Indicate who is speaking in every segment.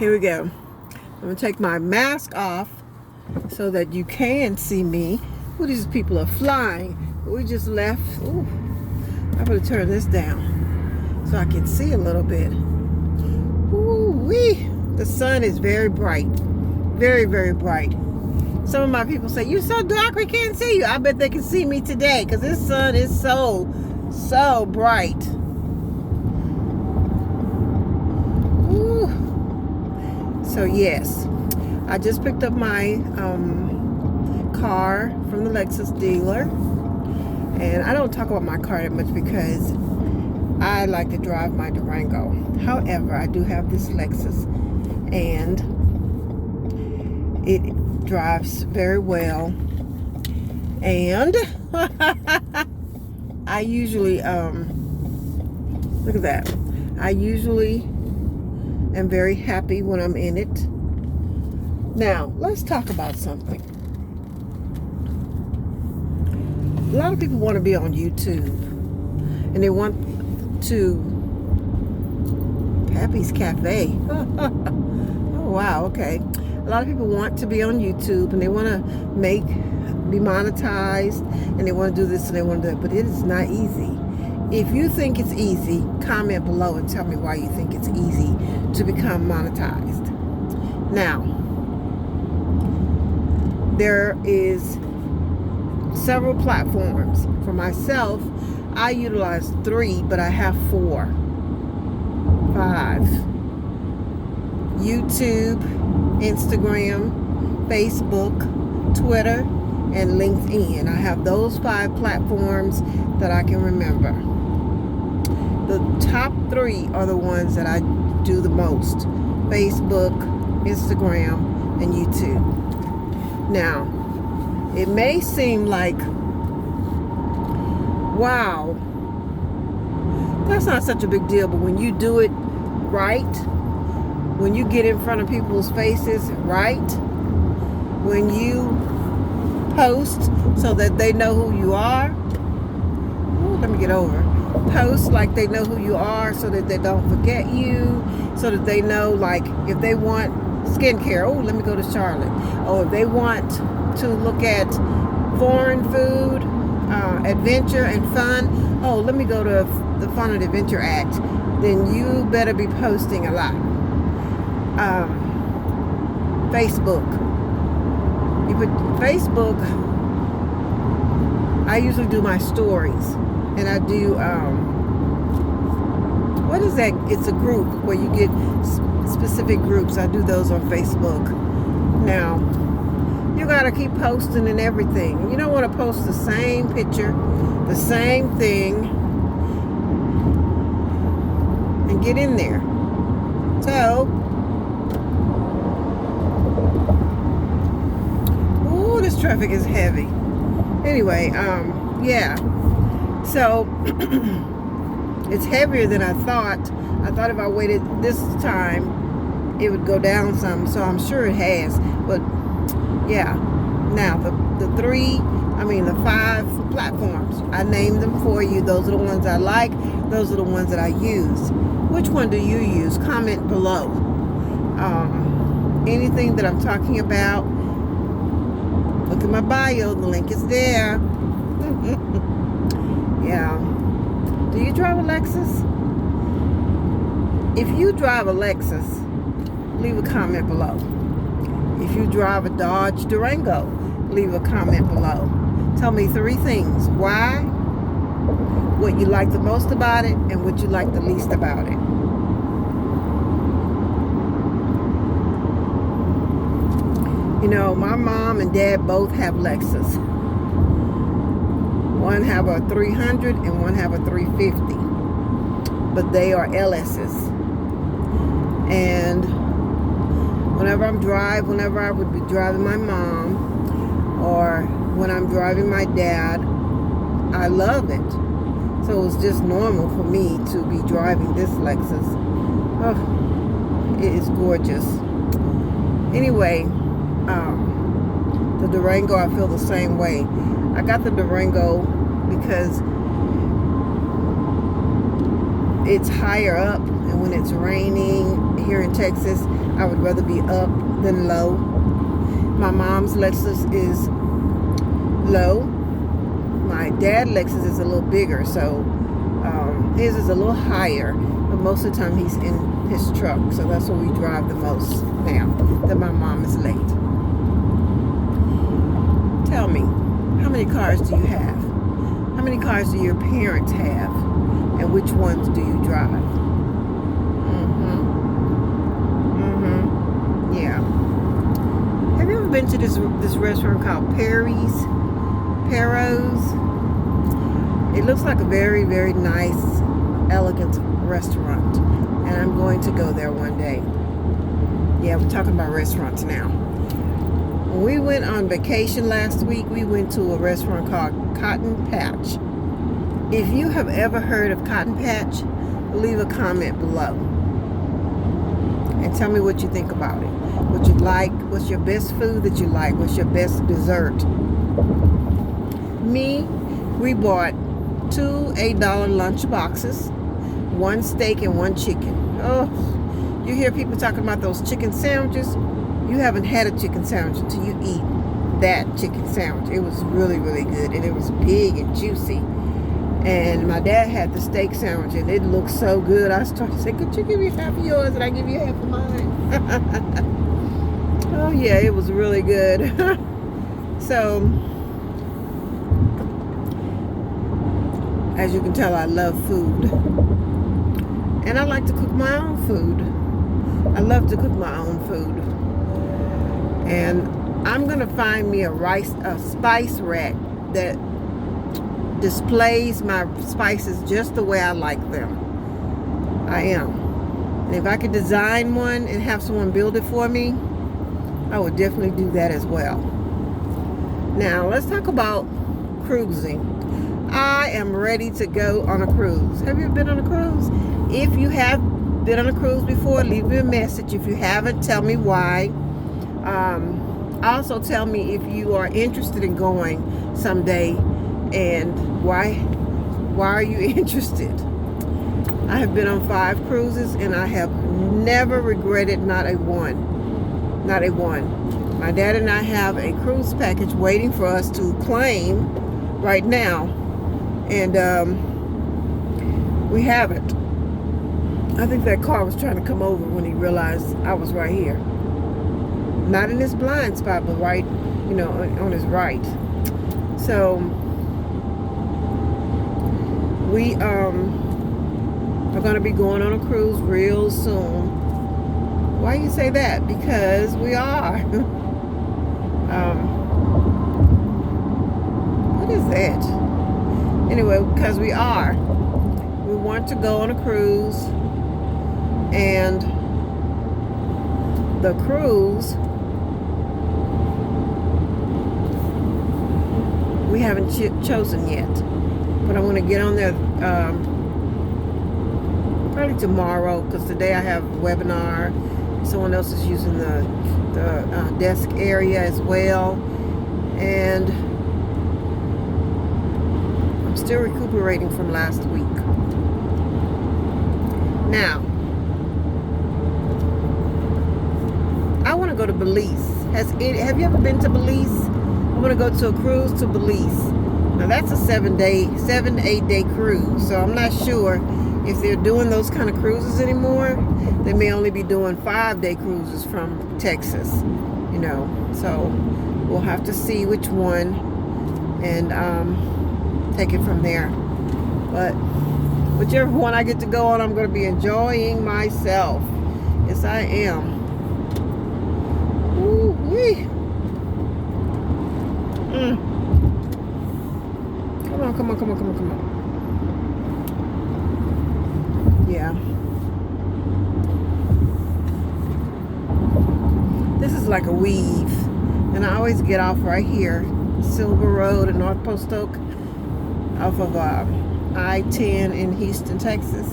Speaker 1: Here we go. I'm gonna take my mask off so that you can see me. Ooh, these people are flying. We just left. Ooh, I'm gonna turn this down so I can see a little bit. Ooh wee! The sun is very bright, very, very bright. Some of my people say, "You're so dark, we can't see you." I bet they can see me today because this sun is so bright. Ooh. So yes, I just picked up my car from the Lexus dealer, and I don't talk about my car that much because I like to drive my Durango. However, I do have this Lexus, and it drives very well, and I usually look at that. I usually am very happy when I'm in it. Now, let's talk about something. A lot of people want to be on YouTube, and they want to Pappy's Café. Oh wow, okay. A lot of people want to be on YouTube, and they want to be monetized, and they want to do this and they want to do that, but it is not easy. If you think it's easy, comment below and tell me why you think it's easy to become monetized. Now, there is several platforms. For myself, I utilize 3, but I have 4, 5. YouTube, Instagram, Facebook, Twitter, and LinkedIn. I have those 5 platforms that I can remember. The top 3 are the ones that I do the most: Facebook, Instagram, and YouTube. Now, it may seem like, wow, that's not such a big deal, but when you do it right, when you get in front of people's faces right, when you post so that they know who you are, ooh, let me get over. Post like they know who you are so that they don't forget you, so that they know, like, if they want skincare, oh, let me go to Charlotte. Or if they want to look at foreign food, adventure and fun, oh, let me go to the Fun and Adventure Act. Then you better be posting a lot. Facebook. You put Facebook, I usually do my stories, and I do, what is that? It's a group where you get specific groups. I do those on Facebook. Now, you gotta keep posting and everything. You don't want to post the same picture, the same thing, and get in there. So, ooh, this traffic is heavy. Anyway, yeah. So, it's heavier than I thought. I thought if I waited this time, it would go down some. So I'm sure it has. But yeah. Now the 5 platforms, I named them for you. Those are the ones I like. Those are the ones that I use. Which one do you use? Comment below. Anything that I'm talking about, look at my bio. The link is there. Yeah. Do you drive a Lexus? If you drive a Lexus, leave a comment below. If you drive a Dodge Durango, leave a comment below. Tell me 3 things. Why, what you like the most about it, and what you like the least about it. You know, my mom and dad both have Lexus. One have a 300 and one have a 350. But they are LSs. And whenever I would be driving my mom, or when I'm driving my dad, I love it. So it was just normal for me to be driving this Lexus. Oh, it is gorgeous. Anyway, the Durango, I feel the same way. I got the Durango because it's higher up, and when it's raining here in Texas, I would rather be up than low. My mom's Lexus is low. My dad's Lexus is a little bigger, so his is a little higher, but most of the time he's in his truck, so that's what we drive the most now that my mom is late. Tell me, how many cars do you have? How many cars do your parents have? And which ones do you drive? Yeah. Have you ever been to this restaurant called Perro's? It looks like a very, very nice, elegant restaurant. And I'm going to go there one day. Yeah, we're talking about restaurants now. When we went on vacation last week, we went to a restaurant called Cotton Patch. If you have ever heard of Cotton Patch, leave a comment below. And tell me what you think about it. What you like, what's your best food that you like, what's your best dessert. We bought 2 $8 lunch boxes, 1 steak and 1 chicken. Oh, you hear people talking about those chicken sandwiches? You haven't had a chicken sandwich until you eat that chicken sandwich. It was really, really good, and it was big and juicy. And my dad had the steak sandwich, and it looked so good. I started to say, could you give me half of yours and I give you half of mine? Oh yeah, it was really good. So, as you can tell, I love food. And I like to cook my own food. I love to cook my own food. And I'm going to find me a spice rack that displays my spices just the way I like them. I am. And if I could design one and have someone build it for me, I would definitely do that as well. Now, let's talk about cruising. I am ready to go on a cruise. Have you been on a cruise? If you have been on a cruise before, leave me a message. If you haven't, tell me why. Also tell me if you are interested in going someday, and why are you interested? I have been on 5 cruises, and I have never regretted not a one. My dad and I have a cruise package waiting for us to claim right now, and we haven't. I think that car was trying to come over when he realized I was right here. Not in his blind spot, but right, on his right. So we are going to be going on a cruise real soon. Why you say that? Because we are. What is that? Anyway, because we are. We want to go on a cruise, and the cruise, we haven't chosen yet, but I want to get on there probably tomorrow, because today I have a webinar. Someone else is using the desk area as well, and I'm still recuperating from last week. Now, I want to go to Belize. Have you ever been to Belize? I want to go to a cruise to Belize. Now that's a 7 to 8 day cruise. So I'm not sure if they're doing those kind of cruises anymore. They may only be doing 5-day cruises from Texas, So we'll have to see which one and take it from there. But whichever one I get to go on, I'm going to be enjoying myself. Yes, I am. Ooh-wee. Come on. Yeah. This is like a weave. And I always get off right here. Silver Road in North Post Oak. Off of I-10 in Houston, Texas.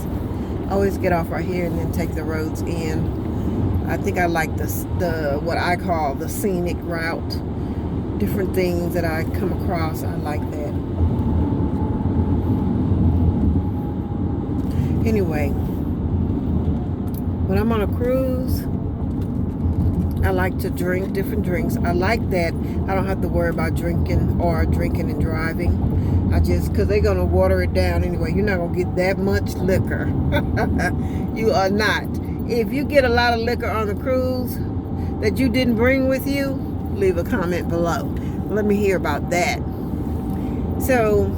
Speaker 1: I always get off right here and then take the roads in. I think I like the what I call the scenic route. Different things that I come across, I like that. Anyway, when I'm on a cruise, I like to drink different drinks. I like that I don't have to worry about drinking and driving. Because they're going to water it down anyway. You're not going to get that much liquor. You are not. If you get a lot of liquor on the cruise that you didn't bring with you, leave a comment below. Let me hear about that. So,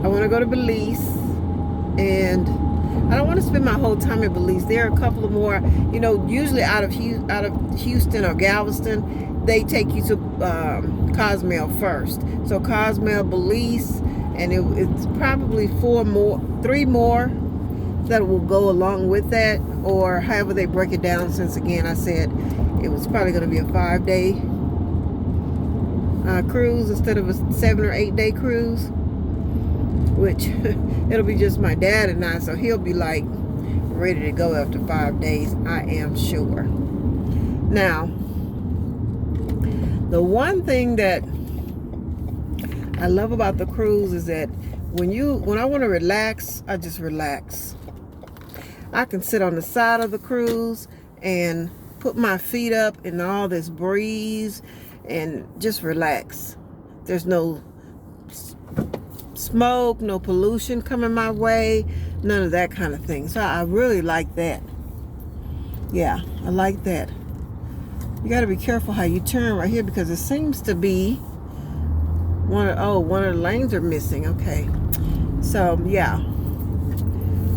Speaker 1: I want to go to Belize, and I don't want to spend my whole time in Belize. There are a couple of more, usually out of Houston or Galveston, they take you to Cozumel first. So Cozumel, Belize, and it's probably 3 more that will go along with that, or however they break it down, since again I said it was probably going to be a 5-day cruise instead of a 7 or 8-day cruise, which it'll be just my dad and I, so he'll be like ready to go after 5 days, I am sure. Now, the one thing that I love about the cruise is that when I want to relax, I just relax. I can sit on the side of the cruise and put my feet up in all this breeze and just relax. There's no smoke, no pollution coming my way, none of that kind of thing. So I really like that. Yeah, I like that. You got to be careful how you turn right here, because it seems to be one of the lanes are missing. Okay, so yeah,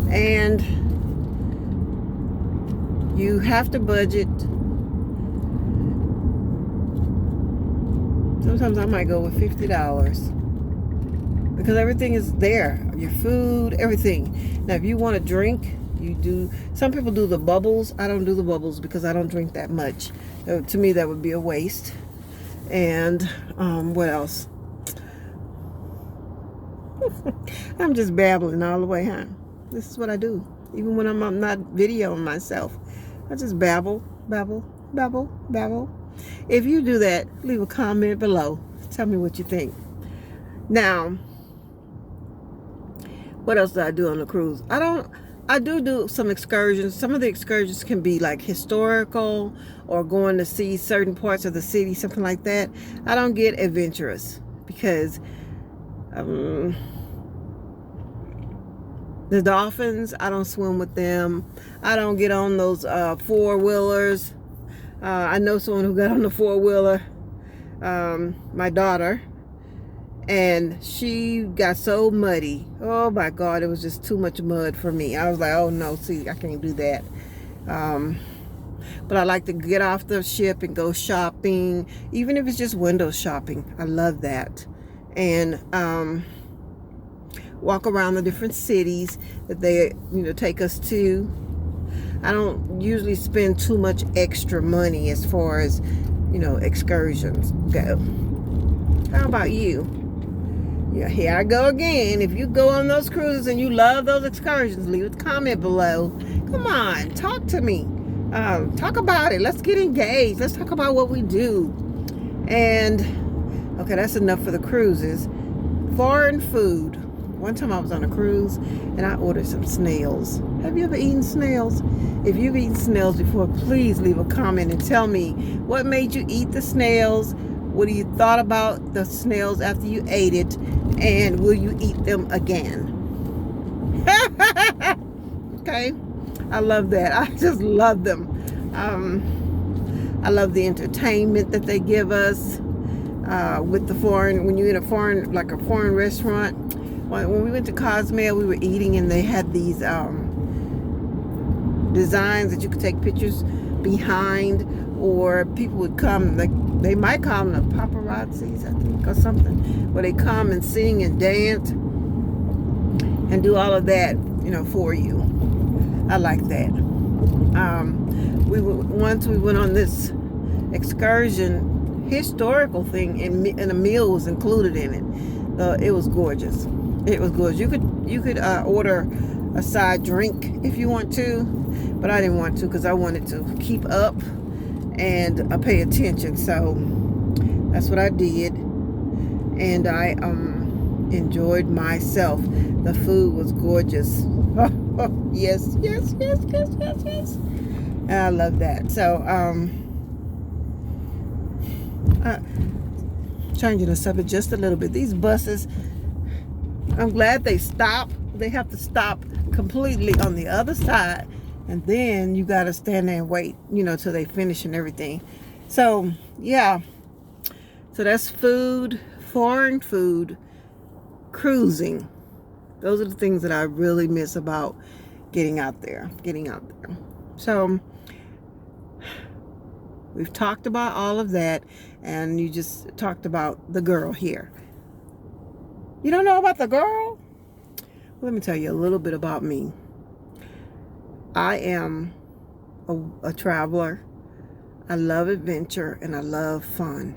Speaker 1: and you have to budget. Sometimes I might go with $50 because everything is there. Your food, everything. Now, if you want to drink, you do. Some people do the bubbles. I don't do the bubbles because I don't drink that much. To me, that would be a waste. And what else? I'm just babbling all the way, huh? This is what I do. Even when I'm not videoing myself, I just babble. If you do that, leave a comment below. Tell me what you think. Now, what else do I do on the cruise? I do some excursions. Some of the excursions can be like historical or going to see certain parts of the city, something like that. I don't get adventurous because the dolphins, I don't swim with them. I don't get on those 4-wheelers. I know someone who got on the 4-wheeler, my daughter, and she got so muddy. Oh my God, it was just too much mud for me. I was like, oh no, see, I can't do that. But I like to get off the ship and go shopping, even if it's just window shopping. I love that. And walk around the different cities that they take us to. I don't usually spend too much extra money as far as excursions go. How about you? Yeah, here I go again. If you go on those cruises and you love those excursions, leave a comment below. Come on, talk to me. Talk about it. Let's get engaged. Let's talk about what we do. And okay, that's enough for the cruises. Foreign food. One time I was on a cruise and I ordered some snails. Have you ever eaten snails? If you've eaten snails before, please leave a comment and tell me what made you eat the snails. What do you thought about the snails after you ate it? And will you eat them again? Okay. I love that. I just love them. I love the entertainment that they give us with the foreign, when you're in a foreign restaurant. When we went to Cozumel, we were eating and they had these designs that you could take pictures behind, or people would come, like they might call them the paparazzis, I think, or something, where they come and sing and dance and do all of that, for you. I like that. Once we went on this excursion, historical thing, and a meal was included in it. It was gorgeous. It was gorgeous. You could order a side drink if you want to, but I didn't want to because I wanted to keep up and pay attention. So that's what I did, and I enjoyed myself. The food was gorgeous. Yes, yes, yes, yes, yes, yes. And I love that. So, changing the subject just a little bit. These buses, I'm glad they stop. They have to stop completely on the other side, and then you got to stand there and wait, till they finish and everything. So, yeah. So that's food, foreign food, cruising. Those are the things that I really miss about getting out there. So we've talked about all of that, and you just talked about the girl here. You don't know about the girl? Let me tell you a little bit about me. I am a traveler. I love adventure and I love fun.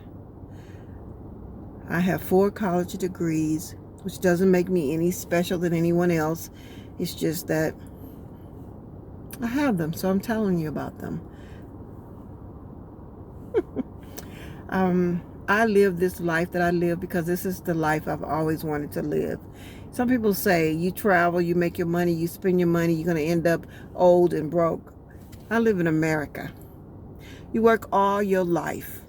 Speaker 1: I have 4 college degrees, which doesn't make me any special than anyone else. It's just that I have them, so I'm telling you about them. I live this life that I live because this is the life I've always wanted to live. Some people say you travel, you make your money, you spend your money, you're going to end up old and broke. I live in America. You work all your life,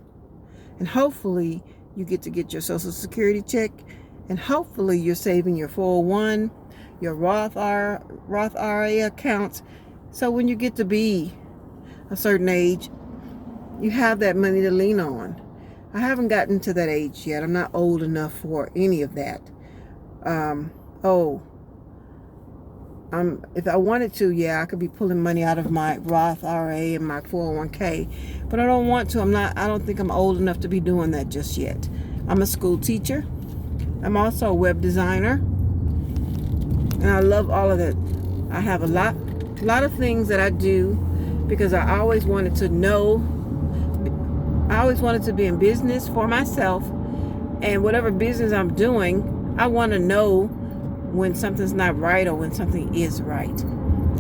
Speaker 1: and hopefully you get your Social Security check, and hopefully you're saving your 401, your Roth IRA accounts. So when you get to be a certain age, you have that money to lean on. I haven't gotten to that age yet. I'm not old enough for any of that. If I wanted to, yeah, I could be pulling money out of my Roth IRA and my 401k, but I don't want to. I don't think I'm old enough to be doing that just yet. I'm a school teacher. I'm also a web designer, and I love all of that. I have a lot of things that I do because I always wanted to know. I always wanted to be in business for myself, and whatever business I'm doing, I want to know when something's not right or when something is right.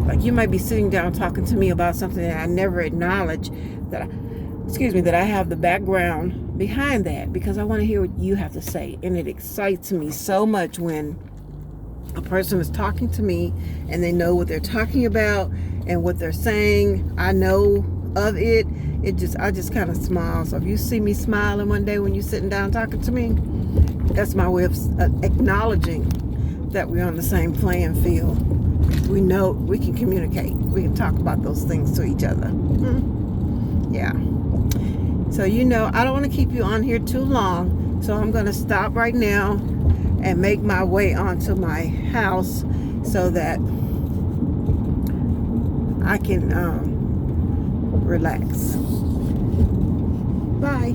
Speaker 1: Like you might be sitting down talking to me about something that I never acknowledge that I have the background behind that, because I want to hear what you have to say. And it excites me so much when a person is talking to me and they know what they're talking about and what they're saying. I know of it. I just kind of smile. So if you see me smiling one day when you're sitting down talking to me, that's my way of acknowledging that we're on the same playing field. We know we can communicate. We can talk about those things to each other. Yeah. So I don't want to keep you on here too long. So I'm going to stop right now and make my way onto my house so that I can relax. Bye.